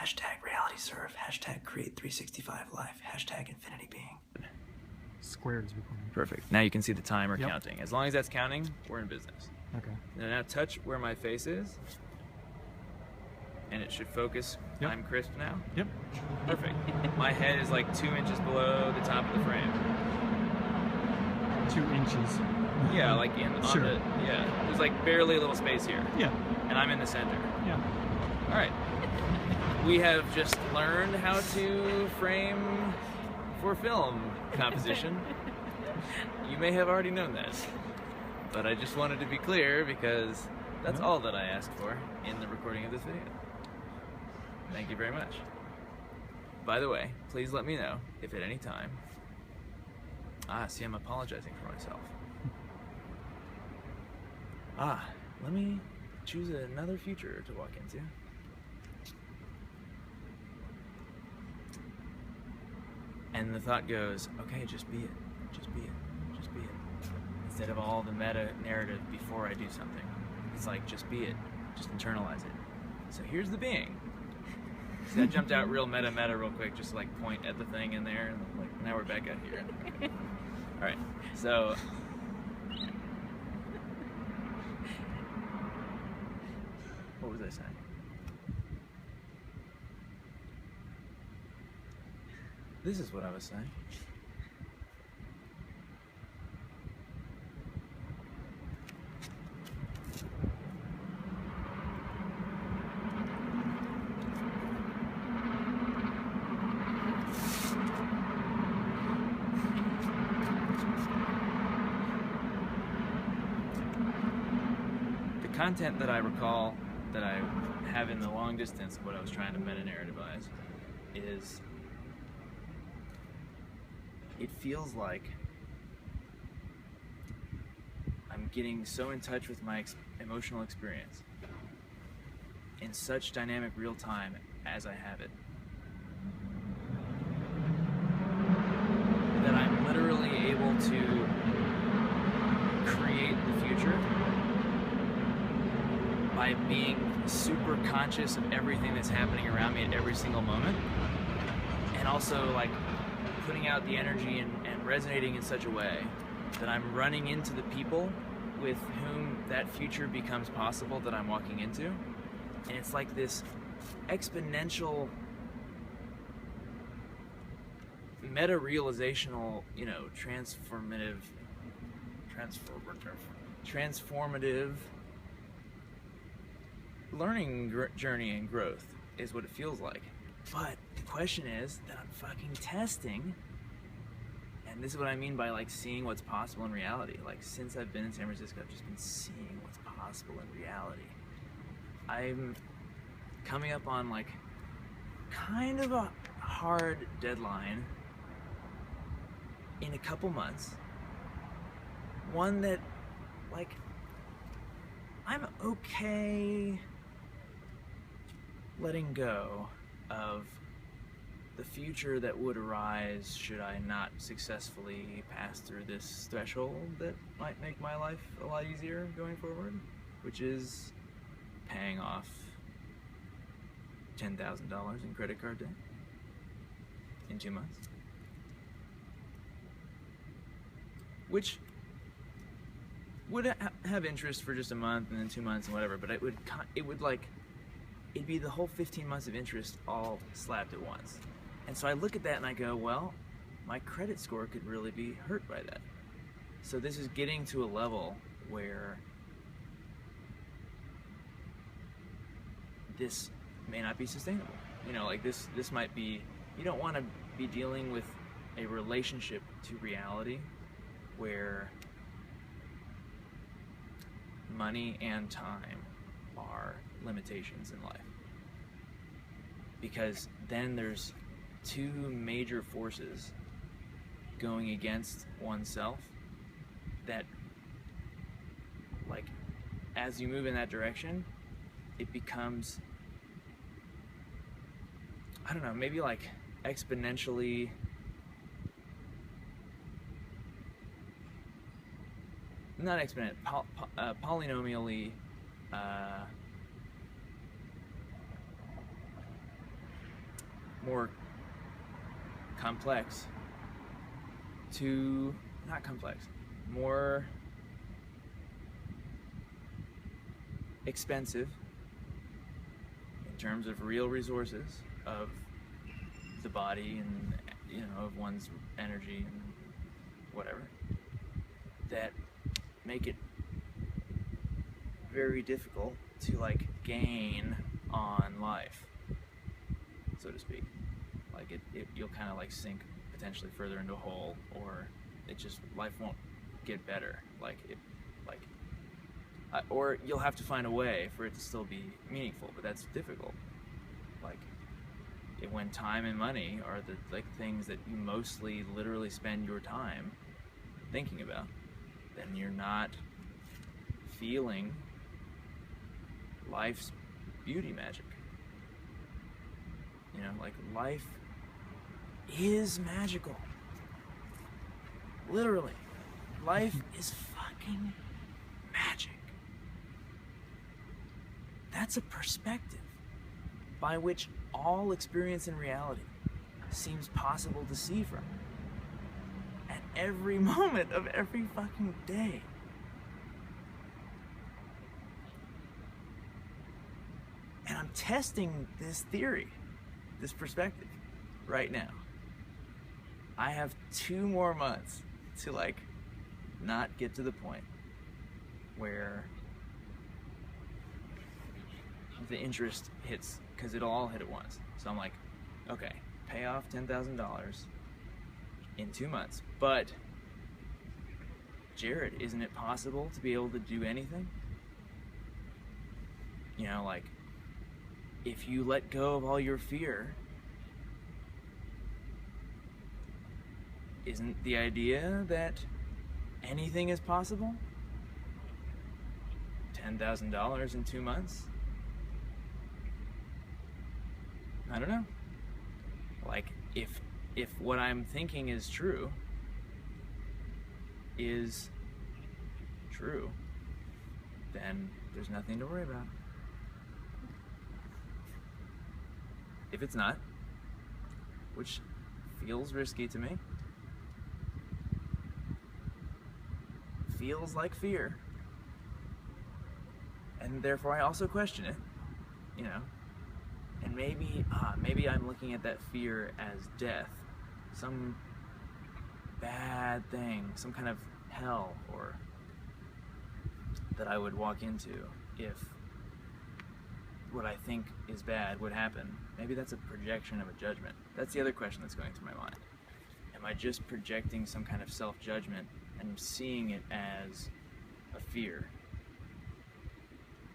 Hashtag reality serve. Hashtag create 365 life. Hashtag infinity being. Squared is recording. Perfect. Now you can see the timer Yep. counting. As long as that's counting, we're in business. Okay. Now touch where my face is, and it should focus. Yep. I'm crisp now. Yep. Perfect. My head is like 2 inches below the top of the frame. 2 inches. Yeah, like Sure. yeah. There's like barely a little space here, Yeah. and I'm in the center. Yeah. All right. We have just learned how to frame for film composition. You may have already known that, but I just wanted to be clear because that's all that I asked for in the recording of this video. Thank you very much. By the way, please let me know if at any time... see, I'm apologizing for myself. Let me choose another future to walk into. And the thought goes, okay, just be it. Just be it. Just be it. Instead of all the meta narrative before I do something. It's like, just be it. Just internalize it. So here's the being. See, that jumped out real meta real quick, just to like point at the thing in there, and like now we're back out here. Alright, so what was I saying? This is what I was saying. The content that I recall that I have in the long distance of what I was trying to meta-narrativize is, it feels like I'm getting so in touch with my emotional experience in such dynamic real time as I have it, that I'm literally able to create the future by being super conscious of everything that's happening around me at every single moment, and also like putting out the energy and resonating in such a way that I'm running into the people with whom that future becomes possible that I'm walking into. And it's like this exponential meta-realizational, transformative learning journey and growth is what it feels like. But the question is that I'm fucking testing, and this is what I mean by like seeing what's possible in reality. Like, since I've been in San Francisco, I've just been seeing what's possible in reality. I'm coming up on like kind of a hard deadline in a couple months. One that, like, I'm okay letting go of the future that would arise should I not successfully pass through this threshold that might make my life a lot easier going forward, which is paying off $10,000 in credit card debt in 2 months. Which would have interest for just a month and then 2 months and whatever, but it'd be the whole 15 months of interest all slapped at once. And so I look at that and I go, well, my credit score could really be hurt by that. So this is getting to a level where this may not be sustainable. Like this might be, you don't want to be dealing with a relationship to reality where money and time are limitations in life. Because then there's two major forces going against oneself that, like, as you move in that direction, it becomes, I don't know, maybe like exponentially not exponential, polynomially more complex to, not complex, more expensive in terms of real resources of the body and, you know, of one's energy and whatever, that make it very difficult to like gain on life, so to speak. Like you'll kind of like sink potentially further into a hole, or it just, life won't get better. Or you'll have to find a way for it to still be meaningful, but that's difficult. Like, when time and money are the like things that you mostly literally spend your time thinking about, then you're not feeling life's beauty magic. You know, like, life is magical. Literally. Life is fucking magic. That's a perspective by which all experience in reality seems possible to see from at every moment of every fucking day. And I'm testing this theory, this perspective, right now. I have 2 more months to like not get to the point where the interest hits, because it'll all hit at once. So I'm like, okay, pay off $10,000 in 2 months. But Jared, isn't it possible to be able to do anything? You know, like, if you let go of all your fear, isn't the idea that anything is possible? $10,000 in 2 months? I don't know. Like, if what I'm thinking is true, then there's nothing to worry about. If it's not, which feels risky to me, feels like fear, and therefore I also question it, you know. And maybe I'm looking at that fear as death, some bad thing, some kind of hell, or that I would walk into if what I think is bad would happen. Maybe that's a projection of a judgment. That's the other question that's going through my mind. Am I just projecting some kind of self-judgment and seeing it as a fear?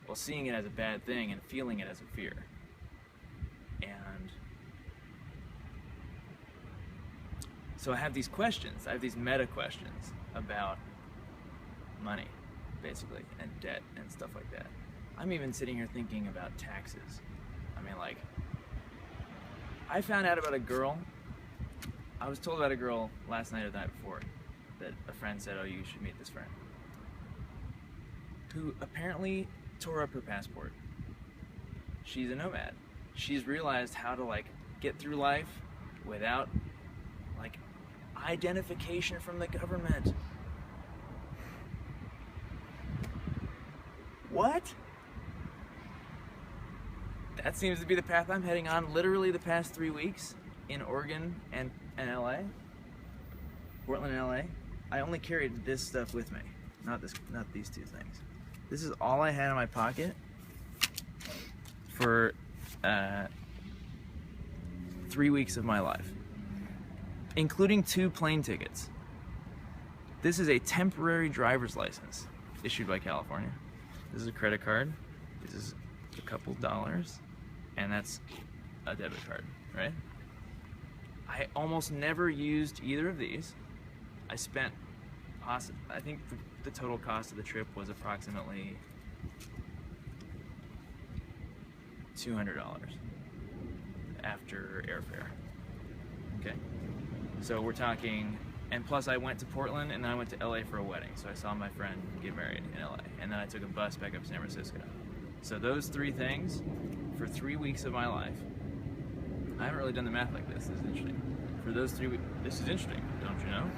Well, seeing it as a bad thing and feeling it as a fear. And so I have these questions, I have these meta questions about money, basically, and debt and stuff like that. I'm even sitting here thinking about taxes. I mean, like, I found out about a girl, I was told about a girl last night or the night before, that a friend said, oh, you should meet this friend, who apparently tore up her passport. She's a nomad. She's realized how to like get through life without like identification from the government. What? That seems to be the path I'm heading on literally the past 3 weeks in Oregon and LA. Portland and LA. I only carried this stuff with me, not these 2 things. This is all I had in my pocket for 3 weeks of my life, including 2 plane tickets. This is a temporary driver's license issued by California. This is a credit card. This is a couple dollars, and that's a debit card, right? I almost never used either of these. I spent, I think the total cost of the trip was approximately $200 after airfare. Okay, so we're talking, and plus I went to Portland and then I went to LA for a wedding, so I saw my friend get married in LA, and then I took a bus back up to San Francisco. So those 3 things for 3 weeks of my life, I haven't really done the math like this. This is interesting. For those 3 weeks, this is interesting, don't you know?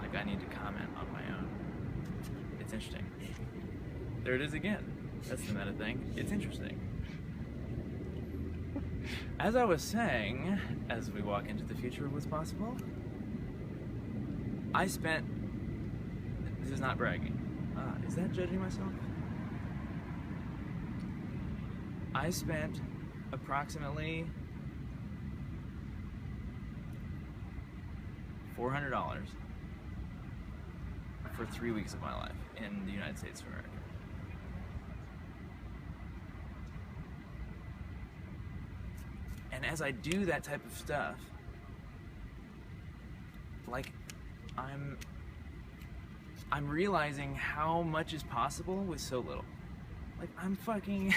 Like I need to comment on my own. It's interesting. There it is again. That's the meta thing. It's interesting. As I was saying, as we walk into the future of what's possible, I spent, this is not bragging. Is that judging myself? I spent approximately $400 for 3 weeks of my life in the United States of America. And as I do that type of stuff, like I'm realizing how much is possible with so little. Like I'm fucking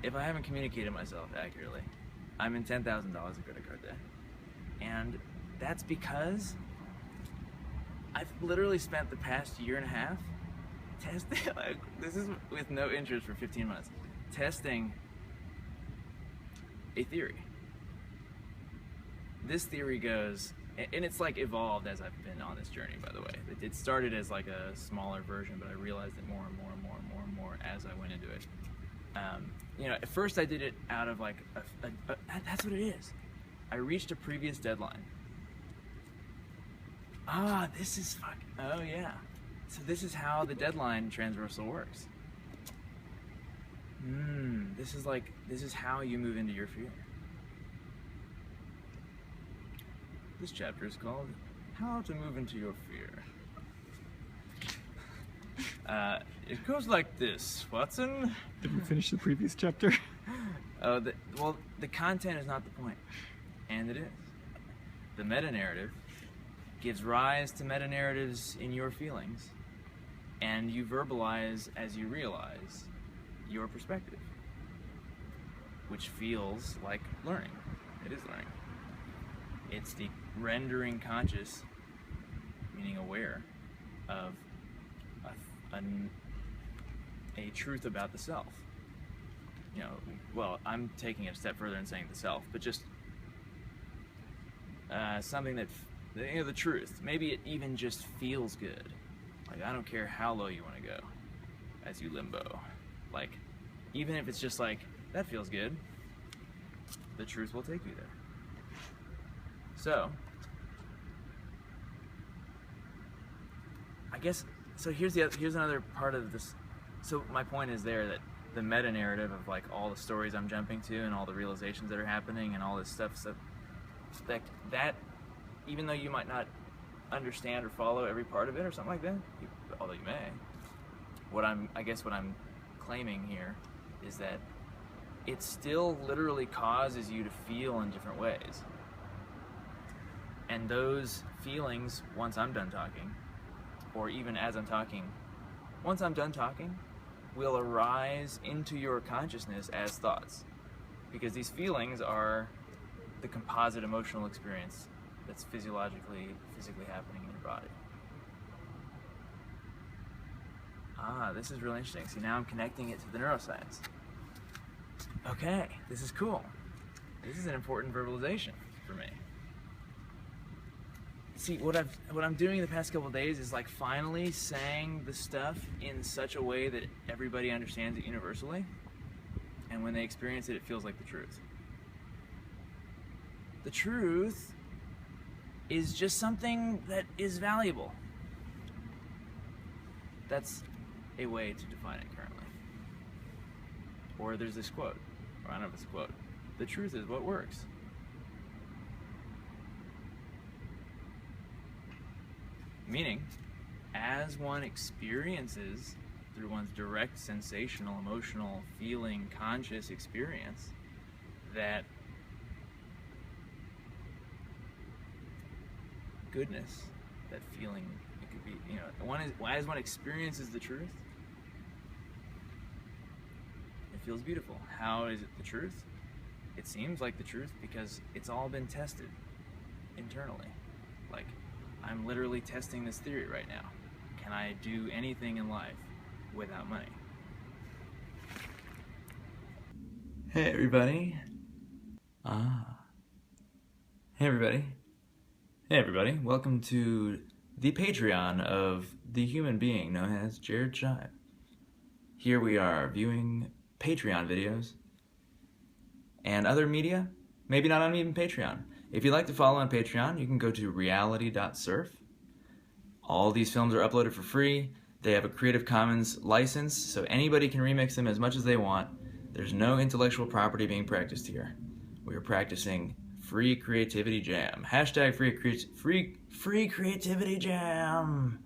if I haven't communicated myself accurately, I'm in $10,000 of credit card debt. And that's because I've literally spent the past year and a half testing, like, this is with no interest for 15 months, testing a theory. This theory goes, and it's like evolved as I've been on this journey, by the way. It started as like a smaller version, but I realized it more and more and more and more and more as I went into it. You know, at first I did it out of like, that's what it is. I reached a previous deadline. This is oh yeah. So this is how the deadline transversal works. This is how you move into your fear. This chapter is called How to Move into Your Fear. It goes like this, Watson. Did we finish the previous chapter? Well, the content is not the point, and it is. The meta-narrative gives rise to meta-narratives in your feelings, and you verbalize as you realize your perspective, which feels like learning. It is learning. It's the rendering conscious, meaning aware, of a truth about the self. You know, well, I'm taking it a step further and saying the self, but just something that, you know, the truth. Maybe it even just feels good. Like, I don't care how low you want to go as you limbo. Like, even if it's just like, that feels good, the truth will take you there. So, I guess, so here's another part of this. So my point is there that the meta-narrative of like all the stories I'm jumping to and all the realizations that are happening and all this stuff, so that even though you might not understand or follow every part of it or something like that, although you may, I guess what I'm claiming here is that it still literally causes you to feel in different ways. And those feelings, once I'm done talking, or even as I'm talking, once I'm done talking, will arise into your consciousness as thoughts. Because these feelings are the composite emotional experience that's physically happening in your body. This is really interesting. See, now I'm connecting it to the neuroscience. Okay, this is cool. This is an important verbalization for me. See, what I'm doing the past couple of days is like finally saying the stuff in such a way that everybody understands it universally, and when they experience it, it feels like the truth. The truth is just something that is valuable. That's a way to define it currently. Or there's this quote, or I don't know if it's a quote, the truth is what works. Meaning, as one experiences through one's direct sensational, emotional, feeling, conscious experience, that goodness, that feeling, it could be, you know, as one experiences the truth, it feels beautiful. How is it the truth? It seems like the truth because it's all been tested internally. Like, I'm literally testing this theory right now. Can I do anything in life without money? Hey everybody. Ah. Hey everybody. Hey everybody. Welcome to the Patreon of the human being known as Jared Shive. Here we are viewing Patreon videos and other media, maybe not on even Patreon. If you'd like to follow on Patreon, you can go to reality.surf. All these films are uploaded for free. They have a Creative Commons license, so anybody can remix them as much as they want. There's no intellectual property being practiced here. We are practicing free creativity jam. Hashtag free creativity jam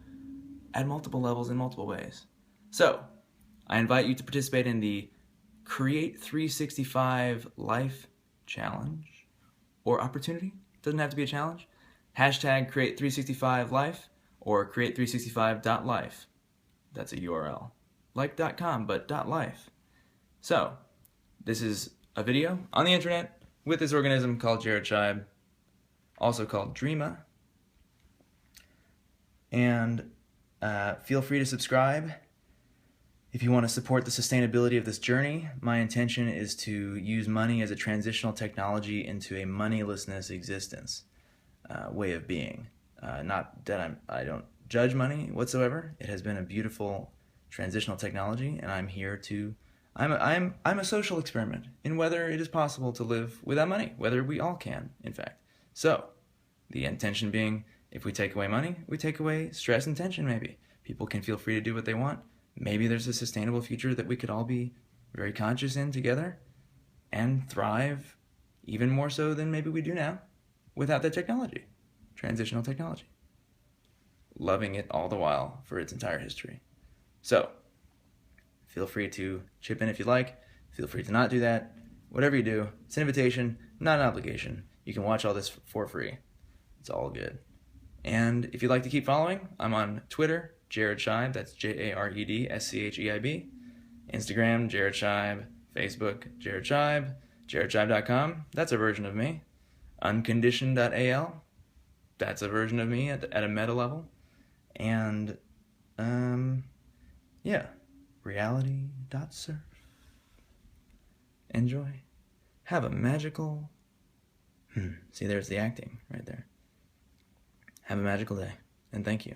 at multiple levels in multiple ways. So, I invite you to participate in the Create 365 Life Challenge or opportunity. Doesn't have to be a challenge. Hashtag Create 365 Life or create365.life. That's a URL. Like .com, but .life. So, this is a video on the internet with this organism called Jared Shive, also called Dreama. And feel free to subscribe. If you want to support the sustainability of this journey, my intention is to use money as a transitional technology into a moneylessness existence, way of being. Not that I don't judge money whatsoever. It has been a beautiful transitional technology, and I'm here to. I'm a social experiment in whether it is possible to live without money, whether we all can, in fact. So, the intention being, if we take away money, we take away stress and tension. Maybe people can feel free to do what they want. Maybe there's a sustainable future that we could all be very conscious in together and thrive even more so than maybe we do now without that technology. Transitional technology. Loving it all the while for its entire history. So, feel free to chip in if you like. Feel free to not do that. Whatever you do, it's an invitation, not an obligation. You can watch all this for free. It's all good. And if you'd like to keep following, I'm on Twitter, Jared Shive, that's JaredScheib. Instagram, Jared Shive. Facebook, Jared Shive. JaredShive.com, that's a version of me. Unconditioned.al, that's a version of me at a meta level. And, yeah, reality.surf. Enjoy. Have a magical... See, there's the acting right there. Have a magical day, and thank you.